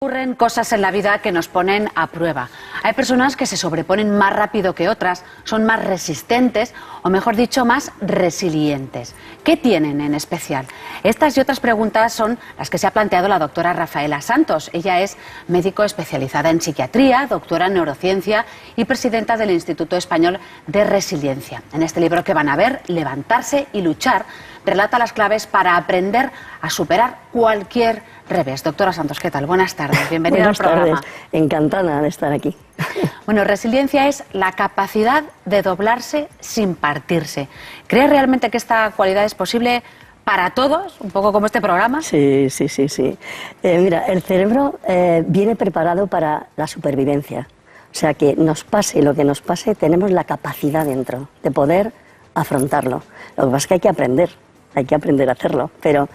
Ocurren cosas en la vida que nos ponen a prueba. Hay personas que se sobreponen más rápido que otras, son más resistentes o, mejor dicho, más resilientes. ¿Qué tienen en especial? Estas y otras preguntas son las que se ha planteado la doctora Rafaela Santos. Ella es médico especializada en psiquiatría, doctora en neurociencia y presidenta del Instituto Español de Resiliencia. En este libro que van a ver, Levantarse y luchar, relata las claves para aprender a superar cualquier revés. Doctora Santos, ¿qué tal? Buenas tardes, bienvenida al programa. Buenas tardes, encantada de estar aquí. Bueno, resiliencia es la capacidad de doblarse sin partirse. ¿Cree realmente que esta cualidad es posible para todos, un poco como este programa? Sí. Mira, el cerebro viene preparado para la supervivencia. O sea, que nos pase lo que nos pase, tenemos la capacidad dentro de poder afrontarlo. Lo que pasa es que hay que aprender a hacerlo, pero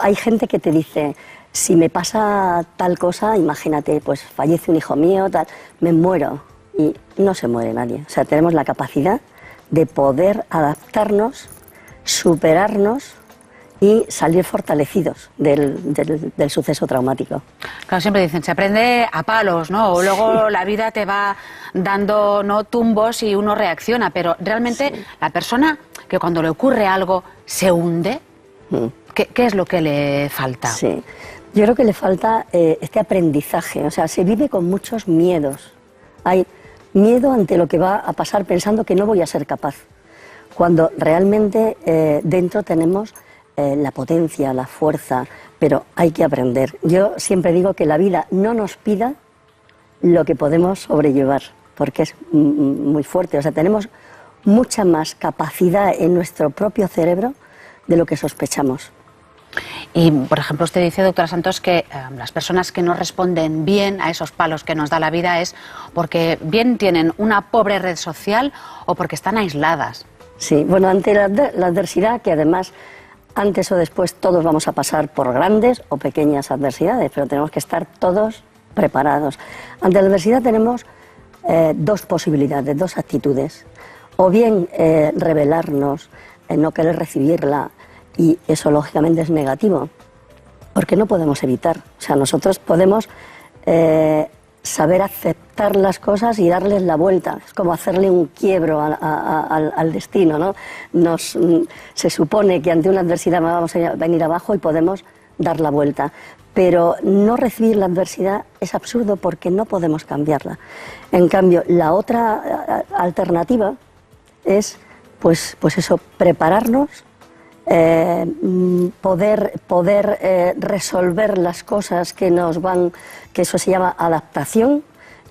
hay gente que te dice, si me pasa tal cosa, imagínate, pues fallece un hijo mío, tal, me muero. Y no se muere nadie. O sea, tenemos la capacidad de poder adaptarnos, superarnos y salir fortalecidos del suceso traumático. Claro, siempre dicen, se aprende a palos, ¿no? O luego la vida te va dando, ¿no?, tumbos y uno reacciona, pero realmente la persona que cuando le ocurre algo se hunde, ¿qué es lo que le falta? Sí, yo creo que le falta este aprendizaje, o sea, se vive con muchos miedos. Hay miedo ante lo que va a pasar pensando que no voy a ser capaz, cuando realmente dentro tenemos la potencia, la fuerza, pero hay que aprender. Yo siempre digo que la vida no nos pida lo que podemos sobrellevar, porque es muy fuerte, o sea, tenemos mucha más capacidad en nuestro propio cerebro de lo que sospechamos. Y, por ejemplo, usted dice, doctora Santos, que las personas que no responden bien a esos palos que nos da la vida es porque bien tienen una pobre red social o porque están aisladas. Sí, bueno, ante la adversidad, que además antes o después todos vamos a pasar por grandes o pequeñas adversidades, pero tenemos que estar todos preparados. Ante la adversidad tenemos dos posibilidades, dos actitudes. O bien rebelarnos, no querer recibirla, y eso lógicamente es negativo, porque no podemos evitar. O sea, nosotros podemos saber aceptar las cosas y darles la vuelta. Es como hacerle un quiebro al destino, ¿no? Se supone que ante una adversidad vamos a venir abajo y podemos dar la vuelta. Pero no recibir la adversidad es absurdo porque no podemos cambiarla. En cambio, la otra alternativa es, pues eso, prepararnos, poder resolver las cosas que nos van, que eso se llama adaptación,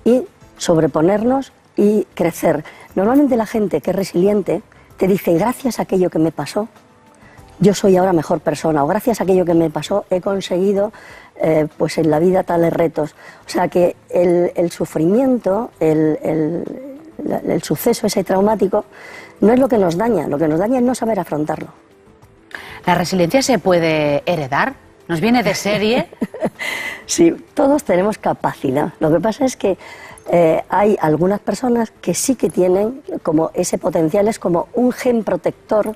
y sobreponernos y crecer. Normalmente la gente que es resiliente te dice, gracias a aquello que me pasó, yo soy ahora mejor persona, o gracias a aquello que me pasó he conseguido pues en la vida tales retos. O sea que el sufrimiento, el suceso ese traumático no es lo que nos daña es no saber afrontarlo. ¿La resiliencia se puede heredar? ¿Nos viene de serie? Sí, todos tenemos capacidad. Lo que pasa es que hay algunas personas que sí que tienen como ese potencial, es como un gen protector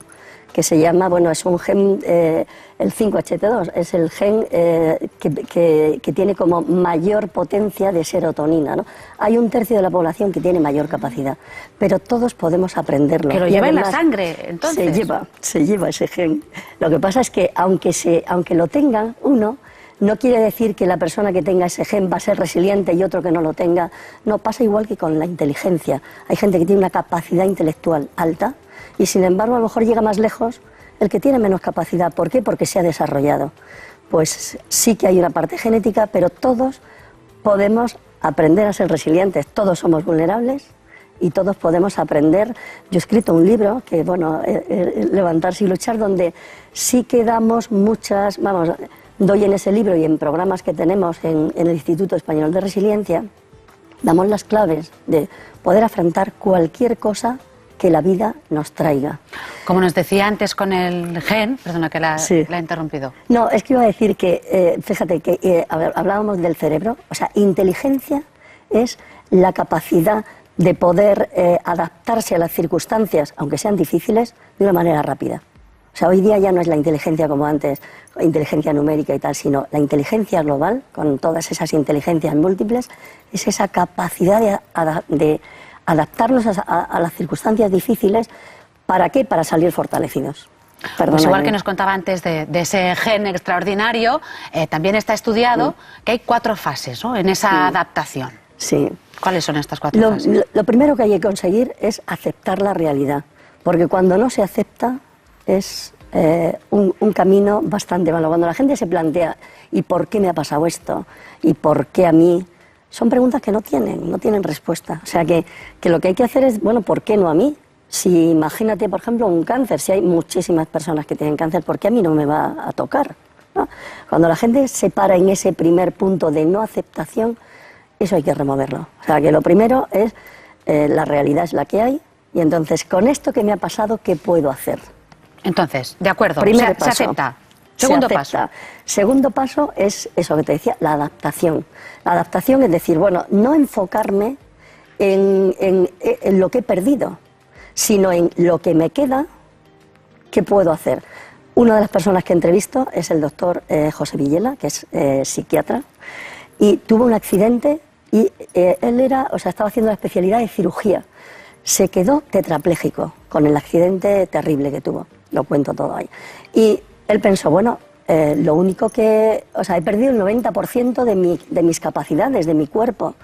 que se llama, bueno, es un gen, el 5HT2, es el gen que tiene como mayor potencia de serotonina, ¿no? Hay un tercio de la población que tiene mayor capacidad, pero todos podemos aprenderlo. Que lo lleva en la sangre, entonces. Se lleva ese gen. Lo que pasa es que aunque lo tenga uno, no quiere decir que la persona que tenga ese gen va a ser resiliente y otro que no lo tenga. No, pasa igual que con la inteligencia. Hay gente que tiene una capacidad intelectual alta y, sin embargo, a lo mejor llega más lejos el que tiene menos capacidad. ¿Por qué? Porque se ha desarrollado. Pues sí que hay una parte genética, pero todos podemos aprender a ser resilientes. Todos somos vulnerables y todos podemos aprender. Yo he escrito un libro, que bueno, Levantarse y luchar, donde sí que damos muchas, doy en ese libro y en programas que tenemos en el Instituto Español de Resiliencia, damos las claves de poder afrontar cualquier cosa que la vida nos traiga. Como nos decía antes con el gen, perdona que la he interrumpido. No, es que iba a decir que, fíjate, que hablábamos del cerebro, o sea, inteligencia es la capacidad de poder adaptarse a las circunstancias, aunque sean difíciles, de una manera rápida. O sea, hoy día ya no es la inteligencia como antes, inteligencia numérica y tal, sino la inteligencia global, con todas esas inteligencias múltiples, es esa capacidad de adaptarnos a las circunstancias difíciles. ¿Para qué? Para salir fortalecidos. Pues igual que nos contaba antes de ese gen extraordinario, también está estudiado que hay 4 fases, ¿no?, en esa adaptación. Sí. ¿Cuáles son estas 4 fases? Lo primero que hay que conseguir es aceptar la realidad, porque cuando no se acepta es un camino bastante malo. Cuando la gente se plantea ¿y por qué me ha pasado esto? ¿Y por qué a mí? Son preguntas que no tienen respuesta. O sea que lo que hay que hacer es, bueno, ¿por qué no a mí? Si imagínate, por ejemplo, un cáncer, si hay muchísimas personas que tienen cáncer, ¿por qué a mí no me va a tocar? ¿No? Cuando la gente se para en ese primer punto de no aceptación, eso hay que removerlo. O sea que lo primero es, la realidad es la que hay, y entonces, con esto que me ha pasado, ¿qué puedo hacer? Entonces, de acuerdo, Primer se paso. acepta. Segundo paso. Segundo paso es eso que te decía, la adaptación. La adaptación es decir, bueno, no enfocarme en lo que he perdido, sino en lo que me queda, ¿qué puedo hacer? Una de las personas que entrevisto es el doctor José Villela, que es psiquiatra, y tuvo un accidente y él estaba haciendo la especialidad de cirugía. Se quedó tetrapléjico con el accidente terrible que tuvo, lo cuento todo ahí. Y él pensó, bueno, lo único que... O sea, he perdido el 90% de mis capacidades, de mi cuerpo,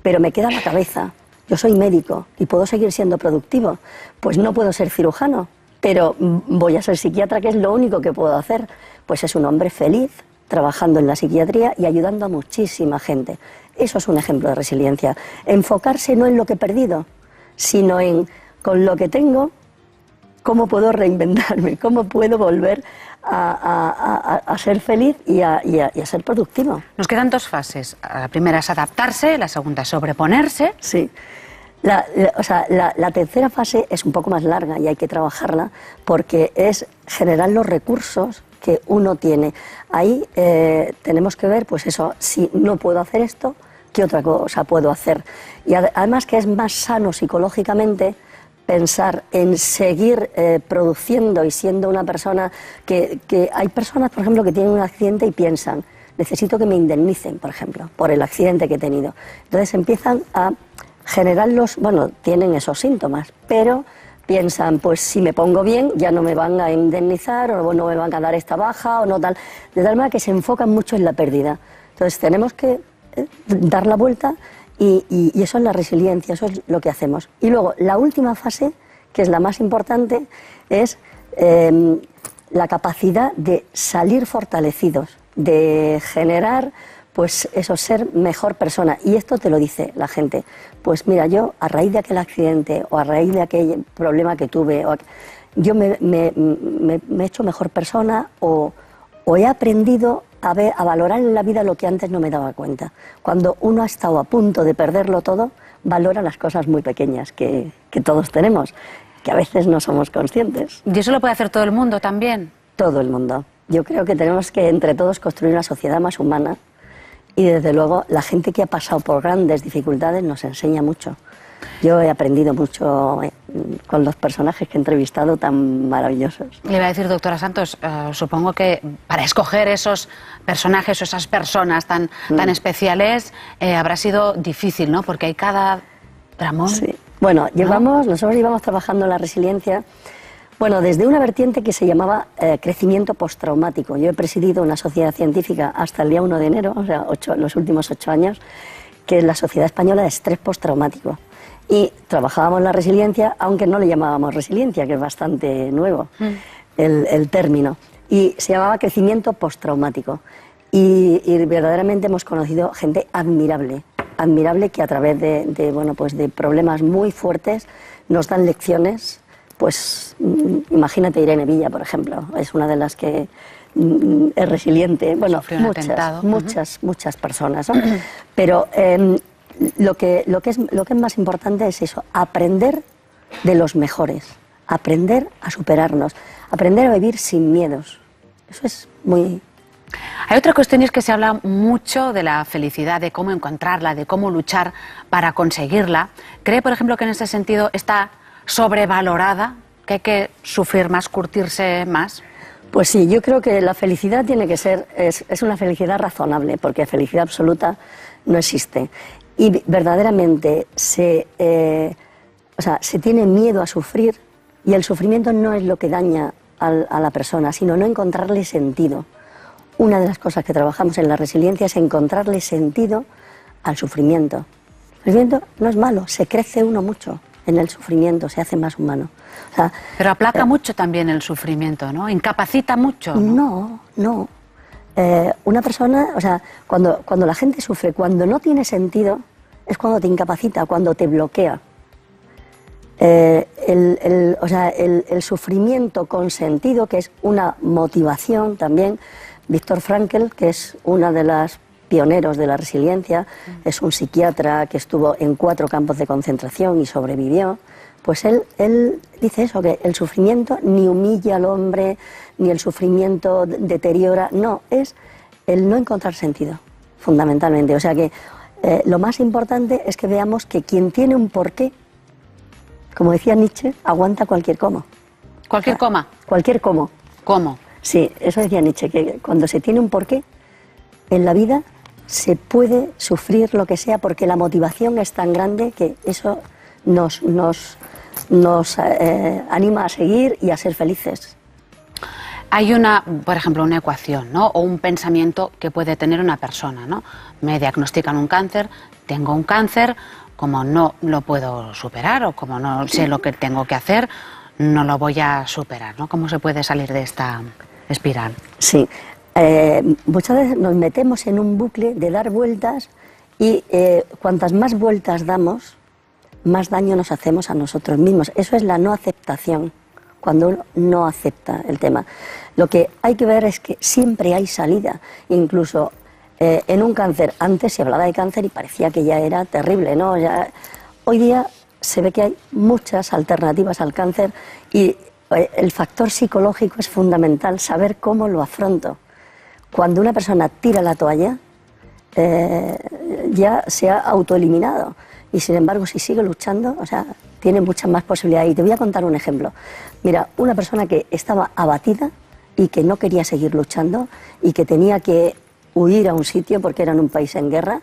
pero me queda la cabeza. Yo soy médico y puedo seguir siendo productivo. Pues no puedo ser cirujano, pero voy a ser psiquiatra, que es lo único que puedo hacer. Pues es un hombre feliz, trabajando en la psiquiatría y ayudando a muchísima gente. Eso es un ejemplo de resiliencia. Enfocarse no en lo que he perdido, sino en, con lo que tengo, cómo puedo reinventarme, cómo puedo volver a ser feliz y a ser productivo. Nos quedan 2 fases. La primera es adaptarse, la segunda es sobreponerse. Sí. La tercera fase es un poco más larga y hay que trabajarla porque es generar los recursos que uno tiene. Ahí tenemos que ver, pues eso, si no puedo hacer esto, ¿qué otra cosa puedo hacer? Y además que es más sano psicológicamente pensar en seguir produciendo y siendo una persona que hay personas, por ejemplo, que tienen un accidente y piensan, necesito que me indemnicen, por ejemplo, por el accidente que he tenido. Entonces empiezan a generar tienen esos síntomas, pero piensan, pues si me pongo bien ya no me van a indemnizar o no me van a dar esta baja o no tal, de tal manera que se enfocan mucho en la pérdida. Entonces tenemos que dar la vuelta y eso es la resiliencia, eso es lo que hacemos. Y luego la última fase, que es la más importante, es la capacidad de salir fortalecidos, de generar, pues eso, ser mejor persona. Y esto te lo dice la gente. Pues mira, yo a raíz de aquel accidente o a raíz de aquel problema que tuve, yo me he hecho mejor persona o he aprendido a valorar en la vida lo que antes no me daba cuenta. Cuando uno ha estado a punto de perderlo todo, valora las cosas muy pequeñas que todos tenemos, que a veces no somos conscientes. ¿Y eso lo puede hacer todo el mundo también? Todo el mundo. Yo creo que tenemos que entre todos construir una sociedad más humana y desde luego la gente que ha pasado por grandes dificultades nos enseña mucho. Yo he aprendido mucho con los personajes que he entrevistado tan maravillosos. Le iba a decir, doctora Santos, supongo que para escoger esos personajes o esas personas tan especiales habrá sido difícil, ¿no? Porque hay cada dramón. Sí. Bueno, nosotros llevamos trabajando en la resiliencia, desde una vertiente que se llamaba crecimiento postraumático. Yo he presidido una sociedad científica hasta el día 1 de enero, o sea, los últimos 8 años, que es la Sociedad Española de Estrés Postraumático. Y trabajábamos la resiliencia, aunque no le llamábamos resiliencia, que es bastante nuevo el término. Y se llamaba crecimiento postraumático. Y verdaderamente hemos conocido gente admirable que a través de problemas muy fuertes nos dan lecciones. Pues imagínate Irene Villa, por ejemplo, es una de las que es resiliente. Bueno, muchas personas, ¿no? Pero lo que es más importante es eso, aprender de los mejores, aprender a superarnos, aprender a vivir sin miedos. Eso es muy... Hay otra cuestión, y es que se habla mucho de la felicidad, de cómo encontrarla, de cómo luchar para conseguirla. ¿Cree, por ejemplo, que en ese sentido está sobrevalorada ¿Que hay que sufrir más, curtirse más? Pues sí, yo creo que la felicidad tiene que ser, es una felicidad razonable, porque felicidad absoluta no existe. Y verdaderamente se tiene miedo a sufrir, y el sufrimiento no es lo que daña a la persona, sino no encontrarle sentido. Una de las cosas que trabajamos en la resiliencia es encontrarle sentido al sufrimiento. El sufrimiento no es malo, se crece uno mucho en el sufrimiento, se hace más humano. O sea, pero aplaca mucho también el sufrimiento, ¿no? Incapacita mucho, ¿no? No. Una persona, o sea, cuando la gente sufre, cuando no tiene sentido, es cuando te incapacita, cuando te bloquea. El sufrimiento con sentido, que es una motivación también. Víctor Frankl, que es una de las pioneros de la resiliencia, es un psiquiatra que estuvo en 4 campos de concentración y sobrevivió. Pues él dice eso, que el sufrimiento ni humilla al hombre, ni el sufrimiento deteriora, no, es el no encontrar sentido, fundamentalmente. O sea que lo más importante es que veamos que quien tiene un porqué, como decía Nietzsche, aguanta cualquier cómo. ¿Cualquier coma? Cualquier cómo. ¿Cómo? Sí, eso decía Nietzsche, que cuando se tiene un porqué en la vida se puede sufrir lo que sea, porque la motivación es tan grande que eso nos anima a seguir y a ser felices. Hay por ejemplo, una ecuación, ¿no? O un pensamiento que puede tener una persona, ¿no? Me diagnostican un cáncer, tengo un cáncer, como no lo puedo superar o como no sé lo que tengo que hacer, no lo voy a superar, ¿no? ¿Cómo se puede salir de esta espiral? Sí, muchas veces nos metemos en un bucle de dar vueltas y cuantas más vueltas damos, más daño nos hacemos a nosotros mismos. Eso es la no aceptación, cuando uno no acepta el tema. Lo que hay que ver es que siempre hay salida, incluso en un cáncer. Antes se hablaba de cáncer y parecía que ya era terrible, ¿no? Hoy día se ve que hay muchas alternativas al cáncer y el factor psicológico es fundamental, saber cómo lo afronto. Cuando una persona tira la toalla, ya se ha autoeliminado. Y sin embargo, si sigue luchando, o sea, tiene muchas más posibilidades. Y te voy a contar un ejemplo. Mira, una persona que estaba abatida y que no quería seguir luchando y que tenía que huir a un sitio porque era en un país en guerra,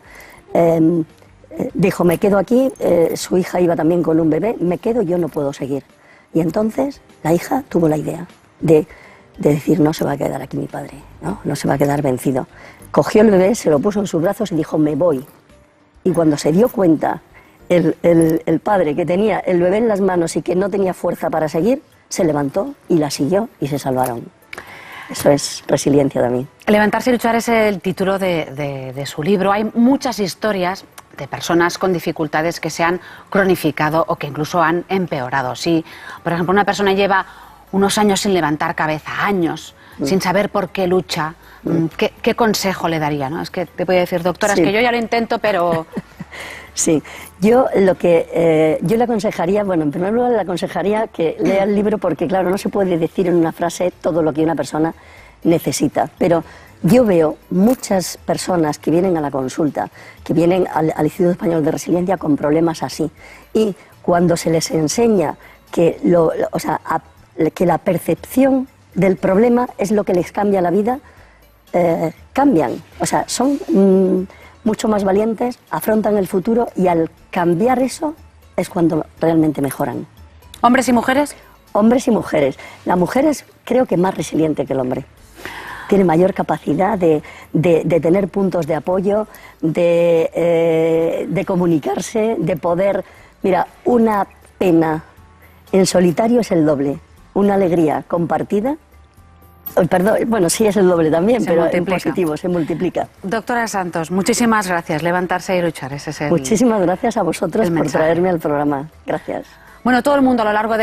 dijo, me quedo aquí, su hija iba también con un bebé, me quedo, yo no puedo seguir. Y entonces la hija tuvo la idea de decir, no se va a quedar aquí mi padre, no se va a quedar vencido. Cogió el bebé, se lo puso en sus brazos y dijo, me voy. Y cuando se dio cuenta el padre que tenía el bebé en las manos y que no tenía fuerza para seguir, se levantó y la siguió y se salvaron. Eso es resiliencia también. Levantarse y luchar es el título de su libro. Hay muchas historias de personas con dificultades que se han cronificado o que incluso han empeorado. Si, por ejemplo, una persona lleva unos años sin levantar cabeza, años, sin saber por qué lucha, ¿qué consejo le daría? ¿No? Es que te voy a decir, doctora, es que yo ya lo intento, pero... Sí, yo le aconsejaría, bueno, en primer lugar le aconsejaría que lea el libro porque, claro, no se puede decir en una frase todo lo que una persona necesita, pero yo veo muchas personas que vienen a la consulta, que vienen al Instituto Español de Resiliencia con problemas así, y cuando se les enseña que, que la percepción del problema es lo que les cambia la vida, cambian, o sea, son mucho más valientes, afrontan el futuro y al cambiar eso es cuando realmente mejoran. ¿Hombres y mujeres? Hombres y mujeres. La mujer es, creo que, más resiliente que el hombre. Tiene mayor capacidad de tener puntos de apoyo, de comunicarse, de poder... Mira, una pena en solitario es el doble. Una alegría compartida... Perdón, bueno, sí es el doble también, pero en positivo se multiplica. Doctora Santos, muchísimas gracias. Levantarse y luchar, ese es el... Muchísimas gracias a vosotros por traerme al programa. Gracias. Bueno, todo el mundo a lo largo de...